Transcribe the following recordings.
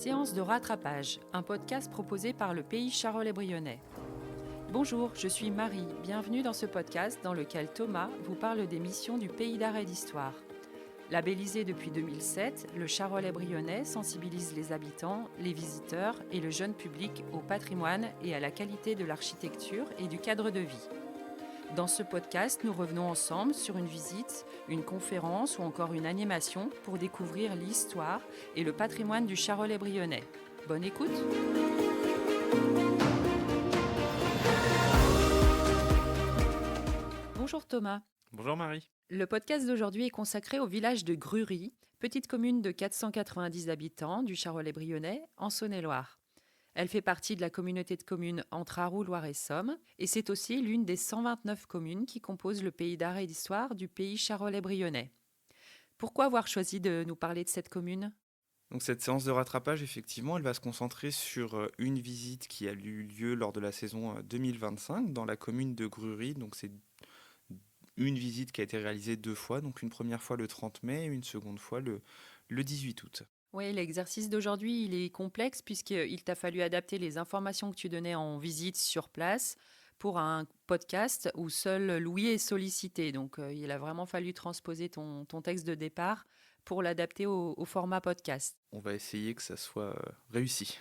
Séance de rattrapage, un podcast proposé par le Pays Charolais-Brionnais. Bonjour, je suis Marie, bienvenue dans ce podcast dans lequel Thomas vous parle des missions du Pays d'art et d'histoire. Labellisé depuis 2007, le Charolais-Brionnais sensibilise les habitants, les visiteurs et le jeune public au patrimoine et à la qualité de l'architecture et du cadre de vie. Dans ce podcast, nous revenons ensemble sur une visite, une conférence ou encore une animation pour découvrir l'histoire et le patrimoine du Charolais-Brionnais. Bonne écoute! Bonjour Thomas. Bonjour Marie. Le podcast d'aujourd'hui est consacré au village de Grury, petite commune de 490 habitants du Charolais-Brionnais en Saône-et-Loire. Elle fait partie de la communauté de communes entre Arroux, Loire et Somme, et c'est aussi l'une des 129 communes qui composent le pays d'art et d'histoire du pays Charolais-Brionnais. Pourquoi avoir choisi de nous parler de cette commune ? Donc cette séance de rattrapage, effectivement, elle va se concentrer sur une visite qui a eu lieu lors de la saison 2025 dans la commune de Grury. Donc c'est une visite qui a été réalisée 2 fois, donc une première fois le 30 mai et une seconde fois le 18 août. Oui, l'exercice d'aujourd'hui, il est complexe puisqu'il t'a fallu adapter les informations que tu donnais en visite sur place pour un podcast où seul Louis est sollicité. Donc, il a vraiment fallu transposer ton texte de départ pour l'adapter au format podcast. On va essayer que ça soit réussi.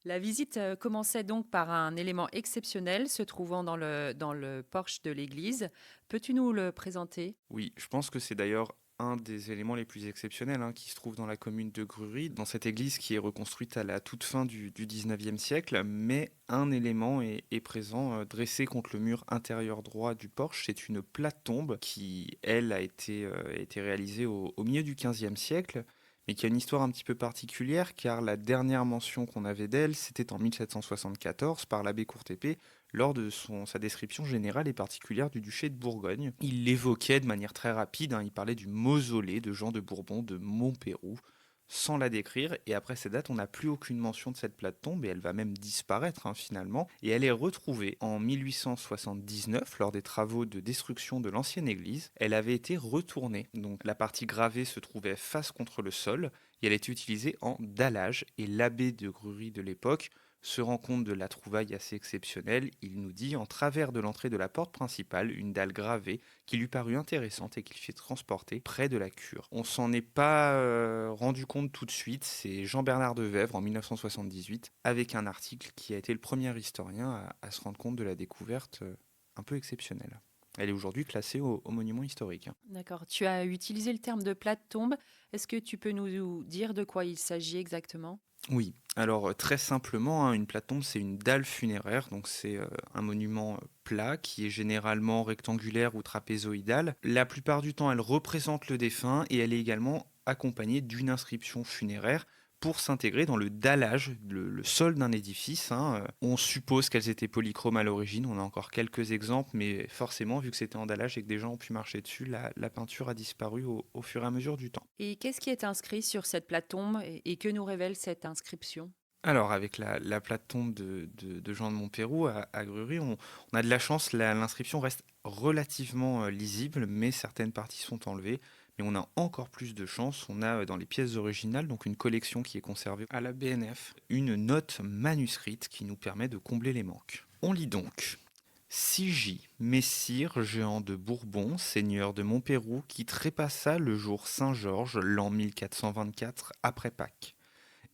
La visite commençait donc par un élément exceptionnel se trouvant dans le porche de l'église. Peux-tu nous le présenter ? Oui, je pense que c'est d'ailleurs un des éléments les plus exceptionnels qui se trouve dans la commune de Grury, dans cette église qui est reconstruite à la toute fin du 19e siècle, mais un élément est présent dressé contre le mur intérieur droit du porche. C'est une plate-tombe qui, elle, a été réalisée au milieu du 15e siècle, mais qui a une histoire un petit peu particulière, car la dernière mention qu'on avait d'elle, c'était en 1774 par l'abbé Courtépée, lors de sa description générale et particulière du duché de Bourgogne. Il l'évoquait de manière très rapide, il parlait du mausolée de Jean de Bourbon de Montpeyroux, sans la décrire, et après ces dates, on n'a plus aucune mention de cette plate-tombe, et elle va même disparaître finalement, et elle est retrouvée en 1879, lors des travaux de destruction de l'ancienne église. Elle avait été retournée, donc la partie gravée se trouvait face contre le sol, et elle était utilisée en dallage, et l'abbé de Grury de l'époque se rend compte de la trouvaille assez exceptionnelle. Il nous dit, en travers de l'entrée de la porte principale, une dalle gravée qui lui parut intéressante et qu'il fit transporter près de la cure. On s'en est pas rendu compte tout de suite, c'est Jean-Bernard Devèvre en 1978, avec un article qui a été le premier historien à se rendre compte de la découverte un peu exceptionnelle. Elle est aujourd'hui classée au monument historique. D'accord. Tu as utilisé le terme de plate-tombe. Est-ce que tu peux nous dire de quoi il s'agit exactement ? Oui, alors très simplement, une plate-tombe c'est une dalle funéraire, donc c'est un monument plat qui est généralement rectangulaire ou trapézoïdal. La plupart du temps elle représente le défunt et elle est également accompagnée d'une inscription funéraire pour s'intégrer dans le dallage, le sol d'un édifice. On suppose qu'elles étaient polychromes à l'origine, on a encore quelques exemples, mais forcément, vu que c'était en dallage et que des gens ont pu marcher dessus, la peinture a disparu au fur et à mesure du temps. Et qu'est-ce qui est inscrit sur cette plate-tombe et que nous révèle cette inscription ? Alors, avec la plate-tombe de Jean de Montpeyroux à Grury, on a de la chance, l'inscription reste relativement lisible, mais certaines parties sont enlevées. Mais on a encore plus de chance, on a dans les pièces originales, donc une collection qui est conservée à la BNF, une note manuscrite qui nous permet de combler les manques. On lit donc. Sigy, messire Jehan de Bourbon, seigneur de Montpeyroux, qui trépassa le jour Saint-Georges, l'an 1424, après Pâques.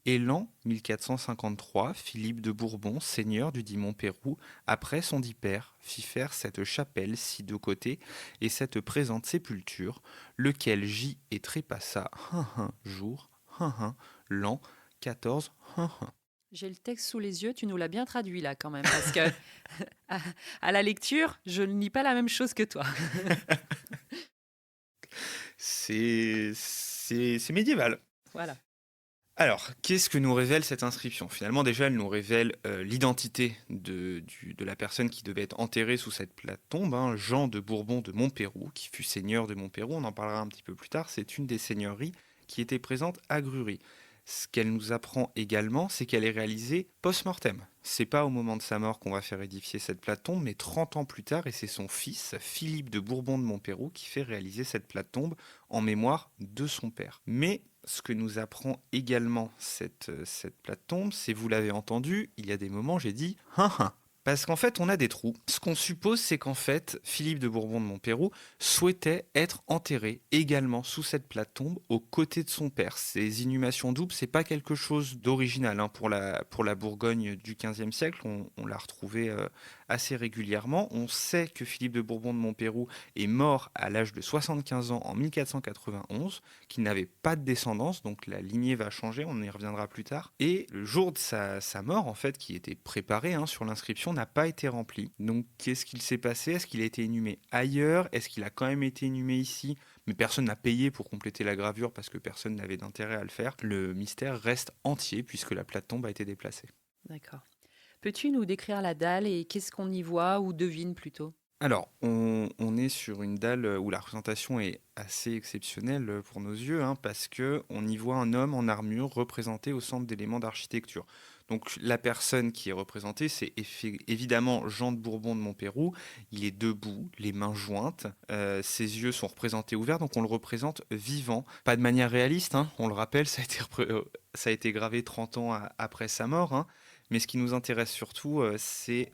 Et l'an 1453, Philippe de Bourbon, seigneur du dit Montpeyroux, après son dit père, fit faire cette chapelle ci de côté et cette présente sépulture, lequel gît et trépassa jour, l'an 14. J'ai le texte sous les yeux, tu nous l'as bien traduit là quand même, parce que à la lecture, je ne lis pas la même chose que toi. C'est médiéval. Voilà. Alors, qu'est-ce que nous révèle cette inscription ? Finalement, déjà, elle nous révèle l'identité de la personne qui devait être enterrée sous cette plate-tombe, Jean de Bourbon de Montpeyroux, qui fut seigneur de Montpeyroux, on en parlera un petit peu plus tard, c'est une des seigneuries qui était présente à Grury. Ce qu'elle nous apprend également, c'est qu'elle est réalisée post-mortem. C'est pas au moment de sa mort qu'on va faire édifier cette plate-tombe, mais 30 ans plus tard, et c'est son fils, Philippe de Bourbon de Montpeyroux, qui fait réaliser cette plate-tombe en mémoire de son père. Mais Ce que nous apprend également cette plate-tombe, c'est, vous l'avez entendu, il y a des moments, j'ai dit « hein, hein ». Parce qu'en fait, on a des trous. Ce qu'on suppose, c'est qu'en fait, Philippe de Bourbon de Montpérou souhaitait être enterré également sous cette plate-tombe aux côtés de son père. Ces inhumations doubles, c'est pas quelque chose d'original hein, pour la Bourgogne du XVe siècle. On l'a retrouvé assez régulièrement. On sait que Philippe de Bourbon de Montpérou est mort à l'âge de 75 ans en 1491, qu'il n'avait pas de descendance, donc la lignée va changer, on y reviendra plus tard. Et le jour de sa mort, en fait, qui était préparé hein, sur l'inscription, n'a pas été rempli. Donc qu'est-ce qu'il s'est passé? Est-ce qu'il a été inhumé ailleurs? Est-ce qu'il a quand même été inhumé ici? Mais personne n'a payé pour compléter la gravure parce que personne n'avait d'intérêt à le faire. Le mystère reste entier puisque la plate-tombe a été déplacée. D'accord. Peux-tu nous décrire la dalle et qu'est-ce qu'on y voit ou devine plutôt? Alors, on est sur une dalle où la représentation est assez exceptionnelle pour nos yeux, hein, parce que on y voit un homme en armure représenté au centre d'éléments d'architecture. Donc, la personne qui est représentée, c'est évidemment Jean de Bourbon de Montpérou. Il est debout, les mains jointes, ses yeux sont représentés ouverts, donc on le représente vivant. Pas de manière réaliste, hein, on le rappelle, ça a été gravé 30 ans après sa mort, hein. Mais ce qui nous intéresse surtout, c'est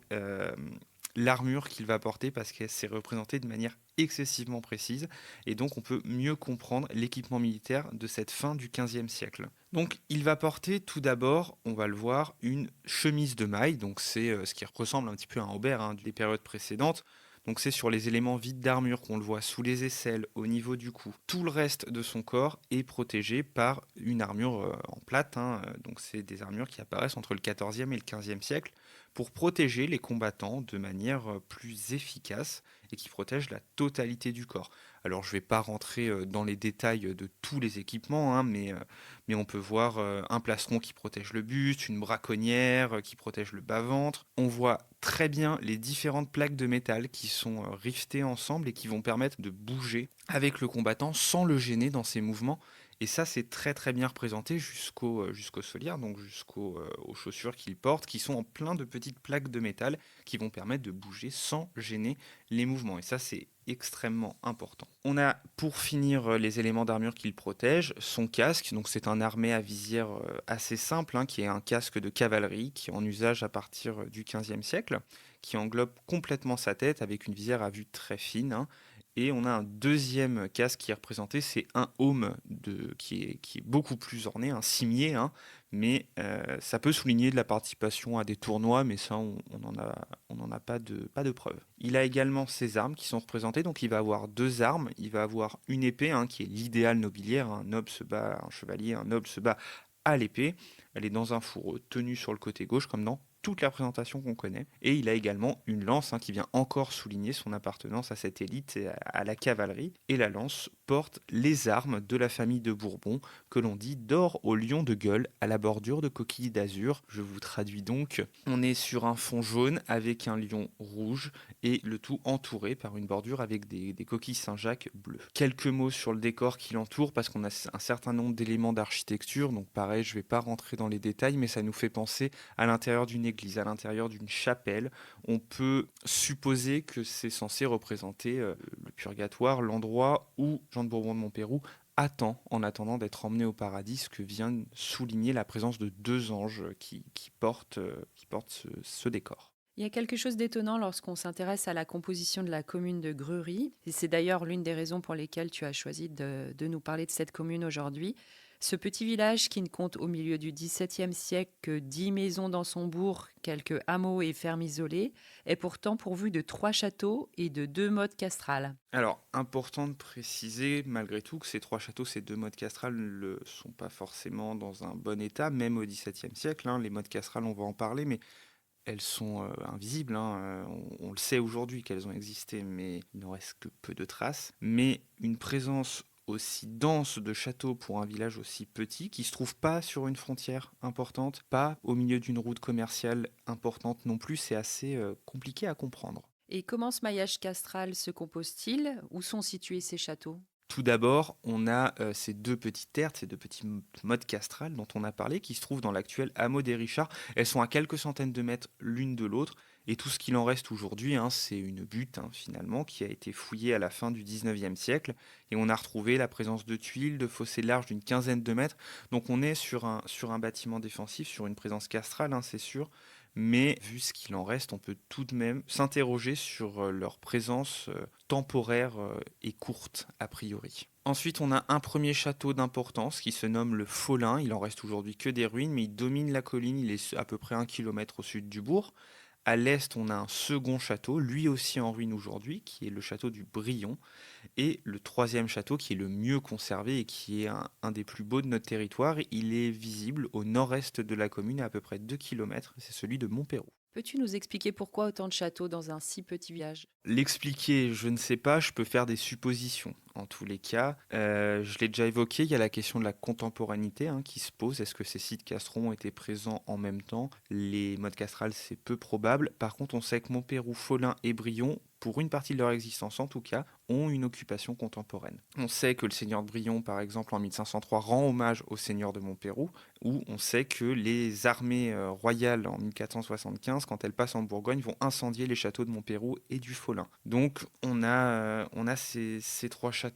l'armure qu'il va porter parce qu'elle s'est représentée de manière excessivement précise et donc on peut mieux comprendre l'équipement militaire de cette fin du XVe siècle. Donc il va porter tout d'abord, on va le voir, une chemise de maille, donc c'est ce qui ressemble un petit peu à un haubert hein, des périodes précédentes. Donc c'est sur les éléments vides d'armure qu'on le voit sous les aisselles, au niveau du cou. Tout le reste de son corps est protégé par une armure en plate, hein. Donc c'est des armures qui apparaissent entre le XIVe et le XVe siècle pour protéger les combattants de manière plus efficace et qui protègent la totalité du corps. Alors je ne vais pas rentrer dans les détails de tous les équipements, hein, mais on peut voir un plastron qui protège le buste, une braconnière qui protège le bas-ventre. On voit très bien les différentes plaques de métal qui sont rivetées ensemble et qui vont permettre de bouger avec le combattant sans le gêner dans ses mouvements. Et ça, c'est très très bien représenté jusqu'aux solières, donc aux chaussures qu'il porte, qui sont en plein de petites plaques de métal qui vont permettre de bouger sans gêner les mouvements. Et ça, c'est extrêmement important. On a, pour finir, les éléments d'armure qu'il protège, son casque, donc c'est un armé à visière assez simple, hein, qui est un casque de cavalerie, qui est en usage à partir du XVe siècle, qui englobe complètement sa tête avec une visière à vue très fine, hein. Et on a un deuxième casque qui est représenté, c'est un aume qui est beaucoup plus orné, un cimier, hein, mais ça peut souligner de la participation à des tournois, mais ça, on n'en a pas de preuve. Il a également ses armes qui sont représentées, donc il va avoir deux armes. Il va avoir une épée, hein, qui est l'idéal nobiliaire. Un noble se bat, un chevalier, un noble se bat à l'épée. Elle est dans un fourreau, tenue sur le côté gauche, comme dans toute la présentation qu'on connaît. Et il a également une lance hein, qui vient encore souligner son appartenance à cette élite et à la cavalerie. Et la lance porte les armes de la famille de Bourbon, que l'on dit d'or au lion de gueule à la bordure de coquilles d'azur. Je vous traduis donc. On est sur un fond jaune avec un lion rouge et le tout entouré par une bordure avec des coquilles Saint-Jacques bleues. Quelques mots sur le décor qui l'entoure parce qu'on a un certain nombre d'éléments d'architecture. Donc pareil, je ne vais pas rentrer dans les détails, mais ça nous fait penser à l'intérieur d'une église, à l'intérieur d'une chapelle. On peut supposer que c'est censé représenter le purgatoire, l'endroit où Jean de Bourbon de Montpérou attend, en attendant d'être emmené au paradis, ce que vient souligner la présence de deux anges qui portent ce décor. Il y a quelque chose d'étonnant lorsqu'on s'intéresse à la composition de la commune de Grury, et c'est d'ailleurs l'une des raisons pour lesquelles tu as choisi de nous parler de cette commune aujourd'hui. Ce petit village qui ne compte au milieu du XVIIe siècle que 10 maisons dans son bourg, quelques hameaux et fermes isolées, est pourtant pourvu de 3 châteaux et de 2 mottes castrales. Alors, important de préciser malgré tout que ces trois châteaux, ces deux mottes castrales ne sont pas forcément dans un bon état, même au XVIIe siècle, hein. Les mottes castrales, on va en parler, mais elles sont invisibles, hein. On le sait aujourd'hui qu'elles ont existé, mais il n'en reste que peu de traces. Mais une présence aussi dense de châteaux pour un village aussi petit, qui se trouve pas sur une frontière importante, pas au milieu d'une route commerciale importante non plus, c'est assez compliqué à comprendre. Et comment ce maillage castral se compose-t-il? Où sont situés ces châteaux? Tout d'abord, on a ces deux petites terres, ces deux petits mottes castrales dont on a parlé, qui se trouvent dans l'actuel hameau des Richards. Elles sont à quelques centaines de mètres l'une de l'autre. Et tout ce qu'il en reste aujourd'hui, c'est une butte finalement qui a été fouillée à la fin du 19e siècle. Et on a retrouvé la présence de tuiles, de fossés larges d'une quinzaine de mètres. Donc on est sur un bâtiment défensif, sur une présence castrale, c'est sûr. Mais vu ce qu'il en reste, on peut tout de même s'interroger sur leur présence temporaire et courte a priori. Ensuite, on a un premier château d'importance qui se nomme le Folin. Il en reste aujourd'hui que des ruines, mais il domine la colline. Il est à peu près 1 kilomètre au sud du bourg. À l'est, on a un second château, lui aussi en ruine aujourd'hui, qui est le château du Brion. Et le troisième château, qui est le mieux conservé et qui est un des plus beaux de notre territoire, il est visible au nord-est de la commune, à peu près 2 km. C'est celui de Montpérou. Peux-tu nous expliquer pourquoi autant de châteaux dans un si petit village? L'expliquer, je ne sais pas, je peux faire des suppositions. En tous les cas, je l'ai déjà évoqué, il y a la question de la contemporanéité qui se pose. Est-ce que ces sites castrons étaient présents en même temps? Les mottes castrales, c'est peu probable. Par contre, on sait que Montpérou, Folin et Brion, pour une partie de leur existence en tout cas, ont une occupation contemporaine. On sait que le seigneur de Brion, par exemple, en 1503, rend hommage au seigneur de Montpérou, ou on sait que les armées royales en 1475, quand elles passent en Bourgogne, vont incendier les châteaux de Montpérou et du Folin. Donc on a ces trois châteaux.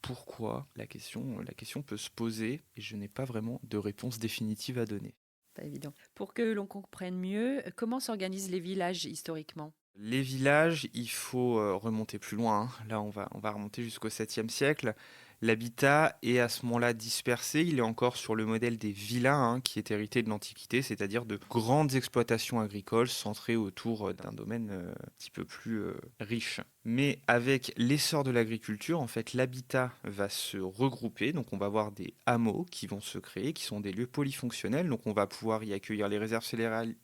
Pourquoi? La question peut se poser et je n'ai pas vraiment de réponse définitive à donner. Pas évident. Pour que l'on comprenne mieux, comment s'organisent les villages historiquement? Les villages, il faut remonter plus loin. Là, on va remonter jusqu'au 7e siècle. L'habitat est à ce moment-là dispersé. Il est encore sur le modèle des villas qui est hérité de l'Antiquité, c'est-à-dire de grandes exploitations agricoles centrées autour d'un domaine un petit peu plus riche. Mais avec l'essor de l'agriculture, en fait, l'habitat va se regrouper. Donc, on va avoir des hameaux qui vont se créer, qui sont des lieux polyfonctionnels. Donc, on va pouvoir y accueillir les réserves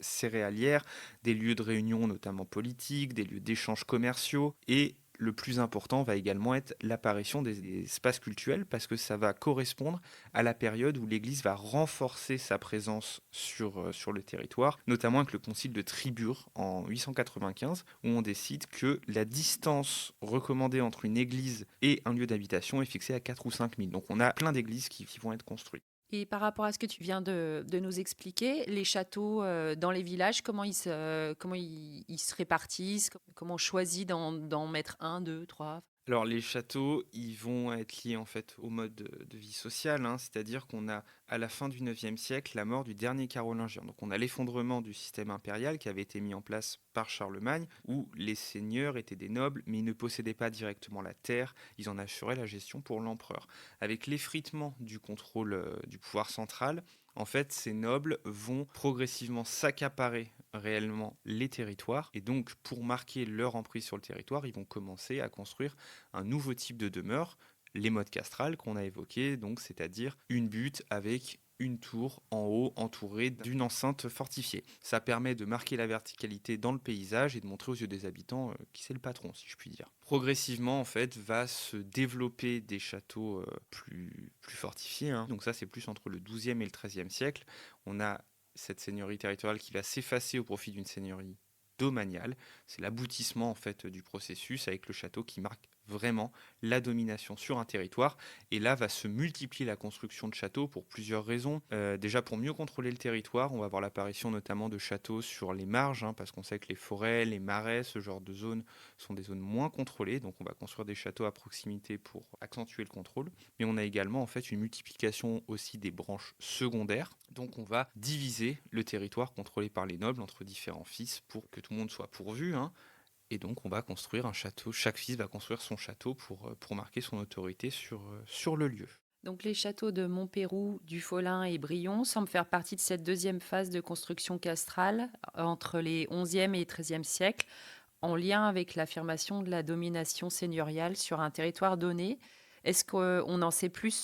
céréalières, des lieux de réunion notamment politiques, des lieux d'échanges commerciaux et le plus important va également être l'apparition des espaces cultuels parce que ça va correspondre à la période où l'Église va renforcer sa présence sur le territoire, notamment avec le concile de Tribure en 895 où on décide que la distance recommandée entre une église et un lieu d'habitation est fixée à 4 ou 5 000. Donc on a plein d'églises qui vont être construites. Et par rapport à ce que tu viens de nous expliquer, les châteaux dans les villages, comment ils se répartissent? Comment on choisit d'en mettre un, deux, trois? Alors les châteaux, ils vont être liés en fait au mode de vie social, c'est-à-dire qu'on a à la fin du 9e siècle la mort du dernier carolingien. Donc on a l'effondrement du système impérial qui avait été mis en place par Charlemagne, où les seigneurs étaient des nobles, mais ils ne possédaient pas directement la terre, ils en assuraient la gestion pour l'empereur. Avec l'effritement du contrôle du pouvoir central, en fait, ces nobles vont progressivement s'accaparer réellement les territoires et donc pour marquer leur emprise sur le territoire, ils vont commencer à construire un nouveau type de demeure, les mottes castrales qu'on a évoquées, donc c'est-à-dire une butte avec une tour en haut entourée d'une enceinte fortifiée. Ça permet de marquer la verticalité dans le paysage et de montrer aux yeux des habitants qui c'est le patron, si je puis dire. Progressivement, en fait, va se développer des châteaux plus fortifiés. Donc ça, c'est plus entre le 12e et le 13e siècle. On a cette seigneurie territoriale qui va s'effacer au profit d'une seigneurie domaniale. C'est l'aboutissement en fait du processus avec le château qui marque vraiment la domination sur un territoire. Et là va se multiplier la construction de châteaux pour plusieurs raisons. Déjà pour mieux contrôler le territoire, on va avoir l'apparition notamment de châteaux sur les marges, parce qu'on sait que les forêts, les marais, ce genre de zones sont des zones moins contrôlées. Donc on va construire des châteaux à proximité pour accentuer le contrôle. Mais on a également en fait une multiplication aussi des branches secondaires. Donc on va diviser le territoire contrôlé par les nobles entre différents fils pour que tout le monde soit pourvu. Et donc on va construire un château, chaque fils va construire son château pour marquer son autorité sur le lieu. Donc les châteaux de Montpérou, du Folin et Brion semblent faire partie de cette deuxième phase de construction castrale entre les 11e et 13e siècles, en lien avec l'affirmation de la domination seigneuriale sur un territoire donné. Est-ce qu'on en sait plus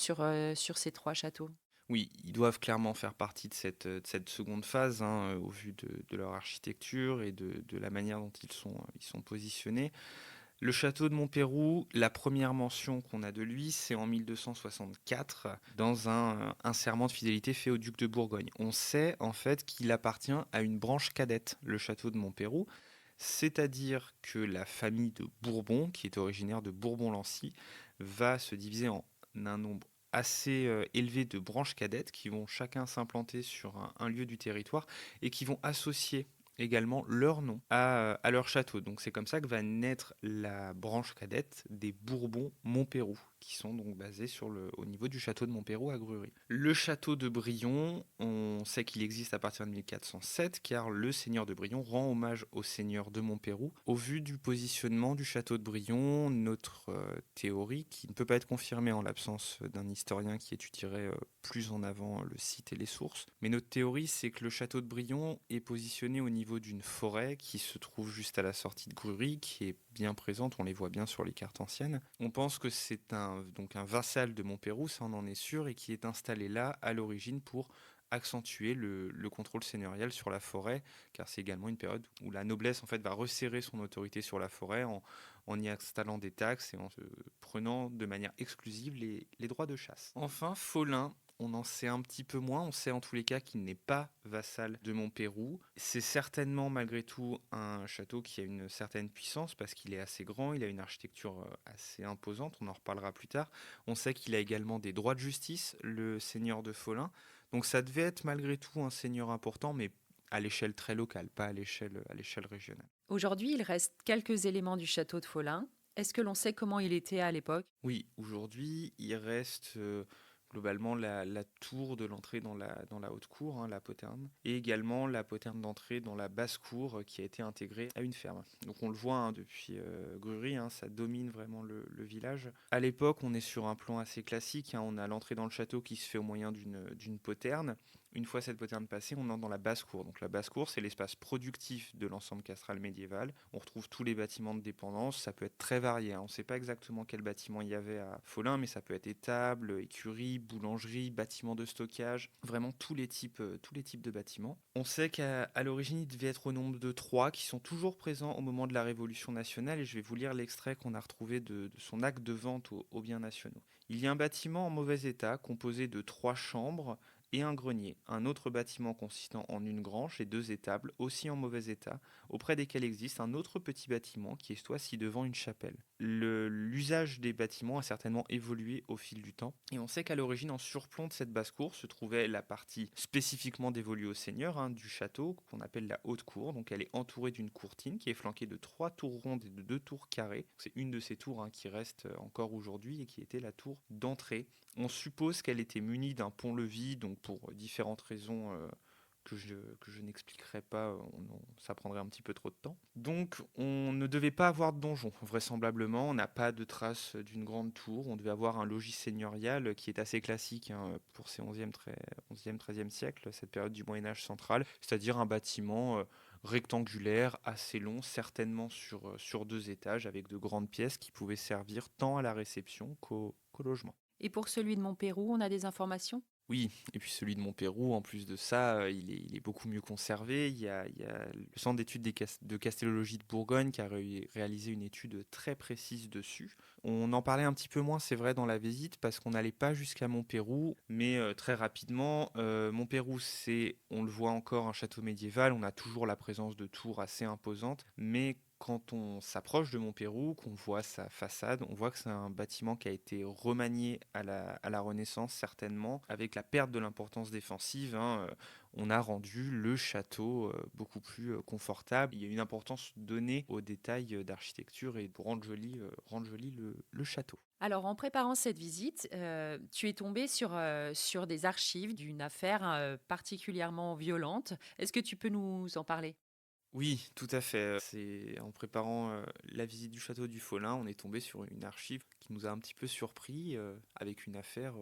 sur ces trois châteaux? Oui, ils doivent clairement faire partie de cette seconde phase, au vu de leur architecture et de la manière dont ils sont positionnés. Le château de Montpérou, la première mention qu'on a de lui, c'est en 1264, dans un serment de fidélité fait au duc de Bourgogne. On sait en fait qu'il appartient à une branche cadette, le château de Montpérou, c'est-à-dire que la famille de Bourbon, qui est originaire de Bourbon-Lancy, va se diviser en un nombre assez élevé de branches cadettes qui vont chacun s'implanter sur un lieu du territoire et qui vont associer également leur nom à leur château. Donc c'est comme ça que va naître la branche cadette des Bourbons-Montpérou, qui sont donc basés au niveau du château de Montpérou à Grury. Le château de Brion, on sait qu'il existe à partir de 1407, car le seigneur de Brion rend hommage au seigneur de Montpérou. Au vu du positionnement du château de Brion, notre théorie, qui ne peut pas être confirmée en l'absence d'un historien qui étudierait plus en avant le site et les sources, mais notre théorie, c'est que le château de Brion est positionné au niveau d'une forêt qui se trouve juste à la sortie de Grury, qui est bien présente, on les voit bien sur les cartes anciennes. On pense que c'est donc un vassal de Montpérou, ça on en est sûr, et qui est installé là à l'origine pour accentuer le contrôle seigneurial sur la forêt, car c'est également une période où la noblesse en fait va resserrer son autorité sur la forêt en y installant des taxes et en prenant de manière exclusive les droits de chasse. Enfin, Folin, on en sait un petit peu moins. On sait en tous les cas qu'il n'est pas vassal de Montpérou. C'est certainement malgré tout un château qui a une certaine puissance parce qu'il est assez grand, il a une architecture assez imposante, on en reparlera plus tard. On sait qu'il a également des droits de justice, le seigneur de Folin. Donc ça devait être malgré tout un seigneur important, mais à l'échelle très locale, pas à l'échelle régionale. Aujourd'hui, il reste quelques éléments du château de Folin. Est-ce que l'on sait comment il était à l'époque? Oui, aujourd'hui, il reste globalement la tour de l'entrée dans la haute cour, hein, la poterne, et également la poterne d'entrée dans la basse cour qui a été intégrée à une ferme. Donc on le voit hein, depuis Grury, hein, ça domine vraiment le village. À l'époque, on est sur un plan assez classique, hein, on a l'entrée dans le château qui se fait au moyen d'une poterne. Une fois cette poterne passée, on entre dans la basse-cour. Donc la basse-cour, c'est l'espace productif de l'ensemble castral médiéval. On retrouve tous les bâtiments de dépendance. Ça peut être très varié, hein. On ne sait pas exactement quel bâtiment il y avait à Folin, mais ça peut être étable, écurie, boulangerie, bâtiment de stockage. Vraiment tous les types de bâtiments. On sait qu'à l'origine, il devait être au nombre de 3 qui sont toujours présents au moment de la Révolution nationale. Et je vais vous lire l'extrait qu'on a retrouvé de son acte de vente aux biens nationaux. Il y a un bâtiment en mauvais état composé de 3 chambres et un grenier, un autre bâtiment consistant en une grange et 2 étables, aussi en mauvais état, auprès desquels existe un autre petit bâtiment qui est ci-devant une chapelle. L'usage des bâtiments a certainement évolué au fil du temps, et on sait qu'à l'origine, en surplomb de cette basse-cour, se trouvait la partie spécifiquement dévolue au seigneur hein, du château, qu'on appelle la haute cour, donc elle est entourée d'une courtine qui est flanquée de 3 tours rondes et de 2 tours carrées. C'est une de ces tours hein, qui reste encore aujourd'hui et qui était la tour d'entrée. On suppose qu'elle était munie d'un pont-levis, donc pour différentes raisons que je n'expliquerai pas, ça prendrait un petit peu trop de temps. Donc on ne devait pas avoir de donjon, vraisemblablement, on n'a pas de traces d'une grande tour, on devait avoir un logis seigneurial qui est assez classique hein, pour ces 11e, 13e siècle, cette période du Moyen-Âge central, c'est-à-dire un bâtiment rectangulaire, assez long, certainement sur 2 étages, avec de grandes pièces qui pouvaient servir tant à la réception qu'au logement. Et pour celui de Montpérou, on a des informations? Oui, et puis celui de Montpérou, en plus de ça, il est beaucoup mieux conservé. Il y a le Centre d'études de castellologie de Bourgogne qui a réalisé une étude très précise dessus. On en parlait un petit peu moins, c'est vrai, dans la visite, parce qu'on n'allait pas jusqu'à Montpérou, mais très rapidement, Montpérou, on le voit encore, un château médiéval, on a toujours la présence de tours assez imposantes, mais quand on s'approche de Montpérou, qu'on voit sa façade, on voit que c'est un bâtiment qui a été remanié à la Renaissance certainement, avec la perte de l'importance défensive, hein, on a rendu le château beaucoup plus confortable. Il y a une importance donnée aux détails d'architecture et pour rendre joli le château. Alors, en préparant cette visite, tu es tombé sur des archives d'une affaire particulièrement violente. Est-ce que tu peux nous en parler? Oui, tout à fait. C'est en préparant la visite du château du Folin, on est tombé sur une archive qui nous a un petit peu surpris avec une affaire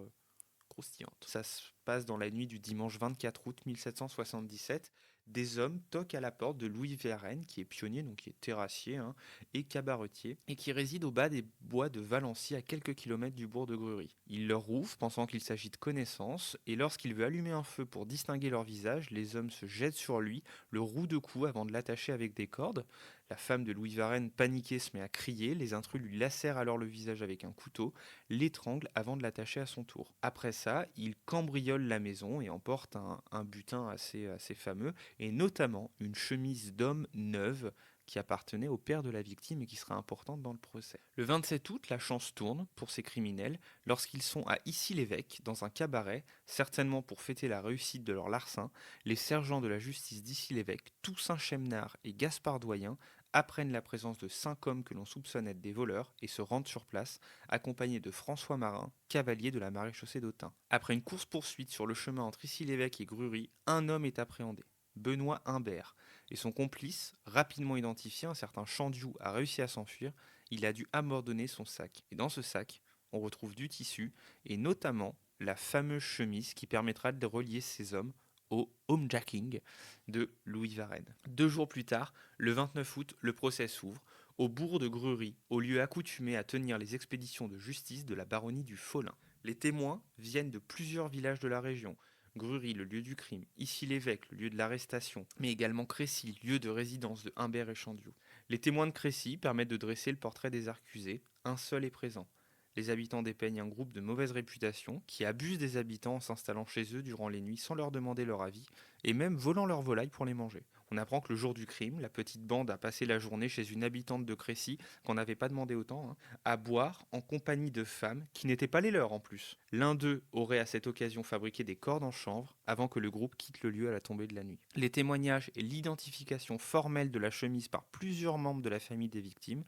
croustillante. Ça se passe dans la nuit du dimanche 24 août 1777. Des hommes toquent à la porte de Louis Verrenne, qui est pionnier, donc qui est terrassier hein, et cabaretier, et qui réside au bas des bois de Valency, à quelques kilomètres du bourg de Grury. Il leur ouvre, pensant qu'il s'agit de connaissances, et lorsqu'il veut allumer un feu pour distinguer leur visage, les hommes se jettent sur lui, le rouent de coups avant de l'attacher avec des cordes. La femme de Louis Varenne, paniquée, se met à crier, les intrus lui lacèrent alors le visage avec un couteau, l'étranglent avant de l'attacher à son tour. Après ça, il cambriole la maison et emporte un butin assez fameux, et notamment une chemise d'homme neuve qui appartenait au père de la victime et qui sera importante dans le procès. Le 27 août, la chance tourne pour ces criminels lorsqu'ils sont à Issy-l'Évêque, dans un cabaret, certainement pour fêter la réussite de leur larcin. Les sergents de la justice d'Issy-l'Évêque, Toussaint Chemnard et Gaspard Doyen, apprennent la présence de 5 hommes que l'on soupçonne être des voleurs et se rendent sur place, accompagnés de François Marin, cavalier de la maréchaussée d'Autun. Après une course-poursuite sur le chemin entre Issy-l'Évêque et Grury, un homme est appréhendé, Benoît Humbert, et son complice, rapidement identifié, un certain Chandiou, a réussi à s'enfuir. Il a dû abandonner son sac. Et dans ce sac, on retrouve du tissu, et notamment la fameuse chemise qui permettra de relier ces hommes au homejacking de Louis Varenne. 2 jours plus tard, le 29 août, le procès s'ouvre au bourg de Grury, au lieu accoutumé à tenir les expéditions de justice de la baronnie du Folin. Les témoins viennent de plusieurs villages de la région. Grury, le lieu du crime, Issy-l'Évêque, le lieu de l'arrestation, mais également Crécy, lieu de résidence de Humbert et Chandiou. Les témoins de Crécy permettent de dresser le portrait des accusés. Un seul est présent. Les habitants dépeignent un groupe de mauvaise réputation qui abuse des habitants en s'installant chez eux durant les nuits sans leur demander leur avis et même volant leurs volailles pour les manger. On apprend que le jour du crime, la petite bande a passé la journée chez une habitante de Crécy qu'on n'avait pas demandé autant, à boire en compagnie de femmes qui n'étaient pas les leurs en plus. L'un d'eux aurait à cette occasion fabriqué des cordes en chanvre avant que le groupe quitte le lieu à la tombée de la nuit. Les témoignages et l'identification formelle de la chemise par plusieurs membres de la famille des victimes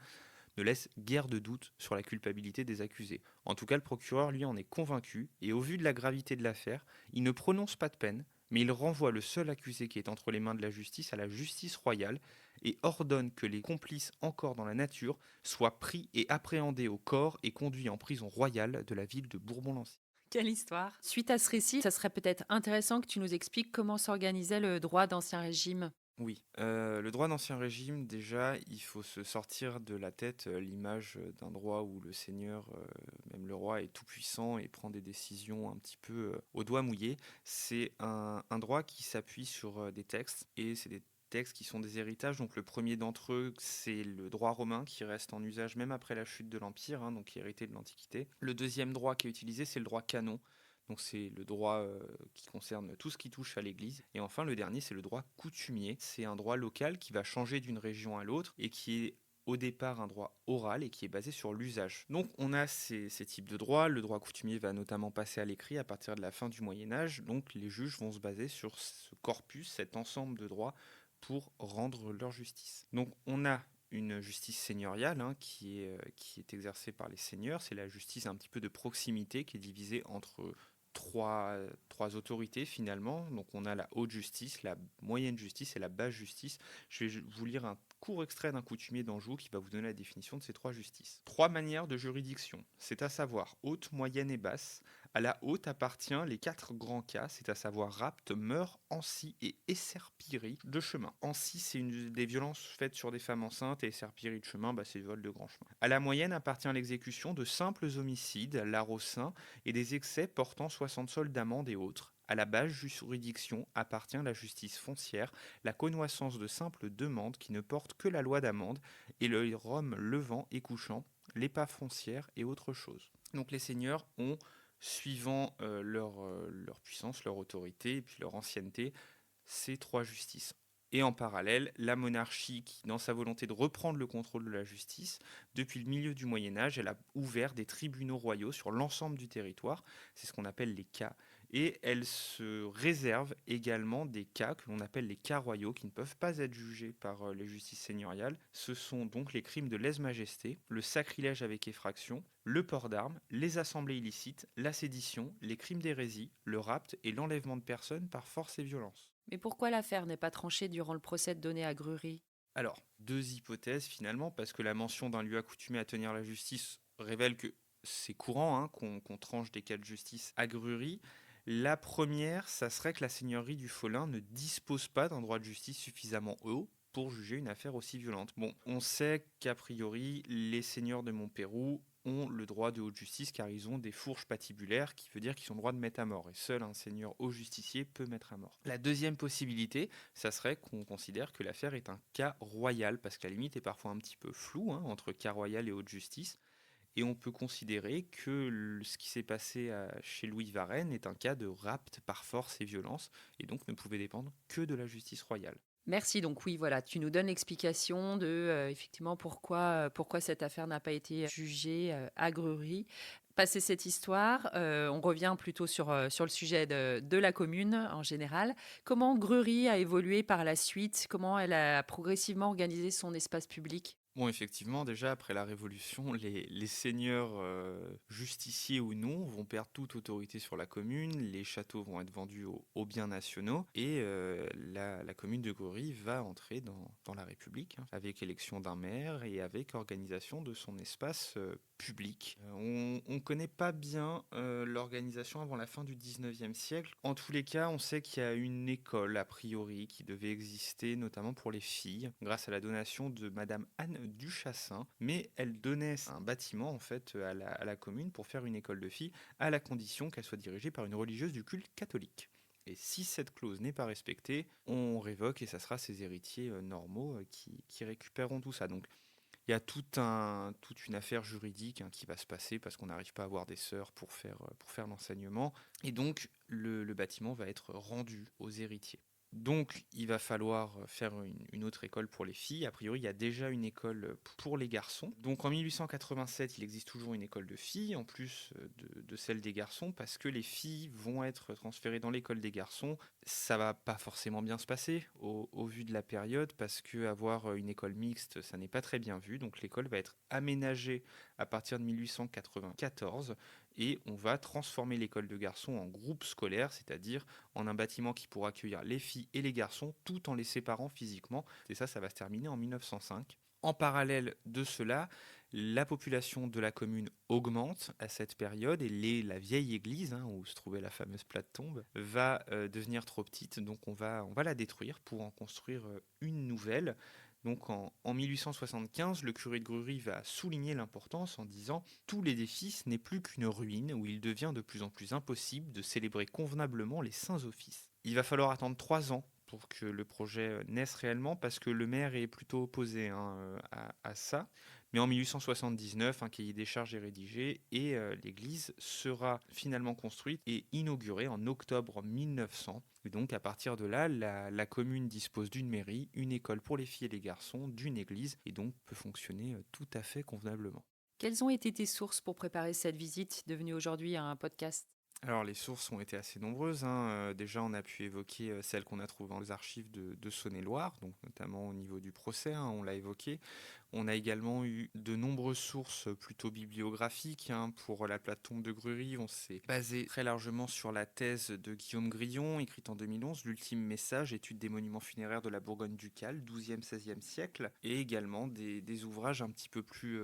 ne laisse guère de doute sur la culpabilité des accusés. En tout cas, le procureur, lui, en est convaincu, et au vu de la gravité de l'affaire, il ne prononce pas de peine, mais il renvoie le seul accusé qui est entre les mains de la justice à la justice royale et ordonne que les complices encore dans la nature soient pris et appréhendés au corps et conduits en prison royale de la ville de Bourbon-Lancy. Quelle histoire! Suite à ce récit, ça serait peut-être intéressant que tu nous expliques comment s'organisait le droit d'Ancien Régime. Oui, le droit d'Ancien Régime, déjà, il faut se sortir de la tête l'image d'un droit où le seigneur, même le roi, est tout-puissant et prend des décisions un petit peu au doigt mouillé. C'est un droit qui s'appuie sur des textes, et c'est des textes qui sont des héritages. Donc le premier d'entre eux, c'est le droit romain qui reste en usage même après la chute de l'Empire, donc qui est hérité de l'Antiquité. Le deuxième droit qui est utilisé, c'est le droit canon. Donc c'est le droit qui concerne tout ce qui touche à l'Église. Et enfin, le dernier, c'est le droit coutumier. C'est un droit local qui va changer d'une région à l'autre et qui est au départ un droit oral et qui est basé sur l'usage. Donc on a ces types de droits. Le droit coutumier va notamment passer à l'écrit à partir de la fin du Moyen-Âge. Donc les juges vont se baser sur ce corpus, cet ensemble de droits pour rendre leur justice. Donc on a une justice seigneuriale qui est exercée par les seigneurs. C'est la justice un petit peu de proximité qui est divisée entre trois autorités finalement. Donc on a la haute justice, la moyenne justice et la basse justice. Je vais vous lire un court extrait d'un coutumier d'Anjou qui va vous donner la définition de ces trois justices. 3 manières de juridiction, c'est à savoir haute, moyenne et basse. À la haute appartient les 4 grands cas, c'est à savoir rapt, meurtre, ancie et esserpirie de chemin. Ancie, c'est des violences faites sur des femmes enceintes, et esserpirie de chemin, c'est le vol de grand chemin. À la moyenne appartient l'exécution de simples homicides, larrosins et des excès portant 60 sols d'amende et autres. À la basse juridiction appartient la justice foncière, la connoissance de simples demandes qui ne portent que la loi d'amende, et le rhum levant et couchant, l'épave foncière et autre chose. Donc les seigneurs ont, suivant leur puissance, leur autorité et puis leur ancienneté, ces 3 justices. Et en parallèle, la monarchie, qui, dans sa volonté de reprendre le contrôle de la justice, depuis le milieu du Moyen-Âge, elle a ouvert des tribunaux royaux sur l'ensemble du territoire. C'est ce qu'on appelle les cas. Et elle se réserve également des cas que l'on appelle les cas royaux, qui ne peuvent pas être jugés par les justices seigneuriales. Ce sont donc les crimes de lèse-majesté, le sacrilège avec effraction, le port d'armes, les assemblées illicites, la sédition, les crimes d'hérésie, le rapt et l'enlèvement de personnes par force et violence. Mais pourquoi l'affaire n'est pas tranchée durant le procès donné à Grury? Alors, 2 hypothèses finalement, parce que la mention d'un lieu accoutumé à tenir la justice révèle que c'est courant qu'on tranche des cas de justice à Grury. La première, ça serait que la seigneurie du Folin ne dispose pas d'un droit de justice suffisamment haut pour juger une affaire aussi violente. Bon, on sait qu'a priori, les seigneurs de Montpérou ont le droit de haute justice car ils ont des fourches patibulaires, qui veut dire qu'ils ont le droit de mettre à mort. Et seul un seigneur haut justicier peut mettre à mort. La deuxième possibilité, ça serait qu'on considère que l'affaire est un cas royal, parce que la limite est parfois un petit peu floue entre cas royal et haute justice. Et on peut considérer que ce qui s'est passé chez Louis Varenne est un cas de rapt par force et violence, et donc ne pouvait dépendre que de la justice royale. Merci. Donc oui, voilà, tu nous donnes l'explication de effectivement pourquoi cette affaire n'a pas été jugée à Grury. Passé cette histoire, on revient plutôt sur le sujet de la commune en général. Comment Grury a évolué par la suite? Comment elle a progressivement organisé son espace public? Bon, effectivement, déjà après la Révolution, les seigneurs, justiciers ou non, vont perdre toute autorité sur la commune, les châteaux vont être vendus aux biens nationaux, et la commune de Grury va entrer dans la République, hein, avec élection d'un maire et avec organisation de son espace public. On ne connaît pas bien l'organisation avant la fin du 19e siècle. En tous les cas, on sait qu'il y a une école, a priori, qui devait exister, notamment pour les filles, grâce à la donation de Madame Anne Duchassin. Mais elle donnait un bâtiment, en fait, à la commune pour faire une école de filles, à la condition qu'elle soit dirigée par une religieuse du culte catholique. Et si cette clause n'est pas respectée, on révoque et ça sera ses héritiers normaux qui récupéreront tout ça. Donc il y a toute une affaire juridique, hein, qui va se passer parce qu'on n'arrive pas à avoir des sœurs pour faire l'enseignement. Et donc, le bâtiment va être rendu aux héritiers. Donc, il va falloir faire une autre école pour les filles. A priori, il y a déjà une école pour les garçons. Donc, en 1887, il existe toujours une école de filles, en plus de celle des garçons, parce que les filles vont être transférées dans l'école des garçons. Ça va pas forcément bien se passer au vu de la période, parce que avoir une école mixte, ça n'est pas très bien vu. Donc, l'école va être aménagée à partir de 1894 et on va transformer l'école de garçons en groupe scolaire, c'est-à-dire en un bâtiment qui pourra accueillir les filles et les garçons tout en les séparant physiquement. Et ça va se terminer en 1905. En parallèle de cela, la population de la commune augmente à cette période et la vieille église, hein, où se trouvait la fameuse plate-tombe, va devenir trop petite. Donc on va la détruire pour en construire une nouvelle. Donc en 1875, le curé de Grury va souligner l'importance en disant « Tout l'édifice n'est plus qu'une ruine où il devient de plus en plus impossible de célébrer convenablement les saints offices. » Il va falloir attendre 3 ans pour que le projet naisse réellement parce que le maire est plutôt opposé, hein, à ça. Mais en 1879, un cahier des charges est rédigé et l'église sera finalement construite et inaugurée en octobre 1900. Et donc à partir de là, la commune dispose d'une mairie, une école pour les filles et les garçons, d'une église et donc peut fonctionner tout à fait convenablement. Quelles ont été tes sources pour préparer cette visite devenue aujourd'hui un podcast? Alors les sources ont été assez nombreuses, hein. Déjà on a pu évoquer celles qu'on a trouvées dans les archives de Saône-et-Loire, donc notamment au niveau du procès, hein, on l'a évoqué. On a également eu de nombreuses sources plutôt bibliographiques, hein. Pour la plate-tombe de Grury, on s'est basé très largement sur la thèse de Guillaume Grillon, écrite en 2011, L'ultime message, étude des monuments funéraires de la Bourgogne ducale, 12e, 16e siècle, et également des ouvrages un petit peu plus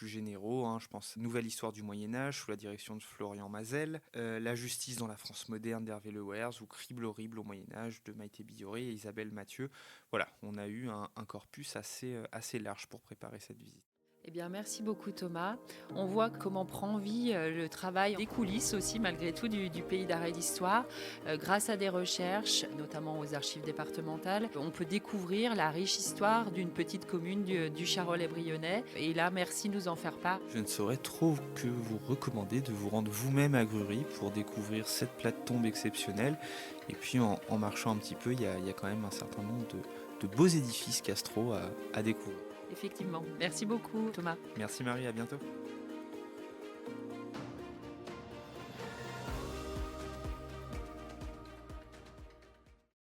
généraux, hein. Je pense Nouvelle histoire du Moyen-Âge, sous la direction de Florian Mazel, La justice dans la France moderne d'Hervé Lewers, ou Crible horrible au Moyen-Âge de Maïté Billoré et Isabelle Mathieu. Voilà, on a eu un corpus assez large pour préparer cette visite. Eh bien, merci beaucoup Thomas. On voit comment prend vie le travail des coulisses aussi, malgré tout, du pays d'arrêt d'histoire. Grâce à des recherches, notamment aux archives départementales, on peut découvrir la riche histoire d'une petite commune du Charolais-Brionnais. Et là, merci de nous en faire part. Je ne saurais trop que vous recommander de vous rendre vous-même à Grury pour découvrir cette plate-tombe exceptionnelle. Et puis en marchant un petit peu, il y a quand même un certain nombre de beaux édifices castraux à découvrir. Effectivement. Merci beaucoup Thomas. Merci Marie, à bientôt.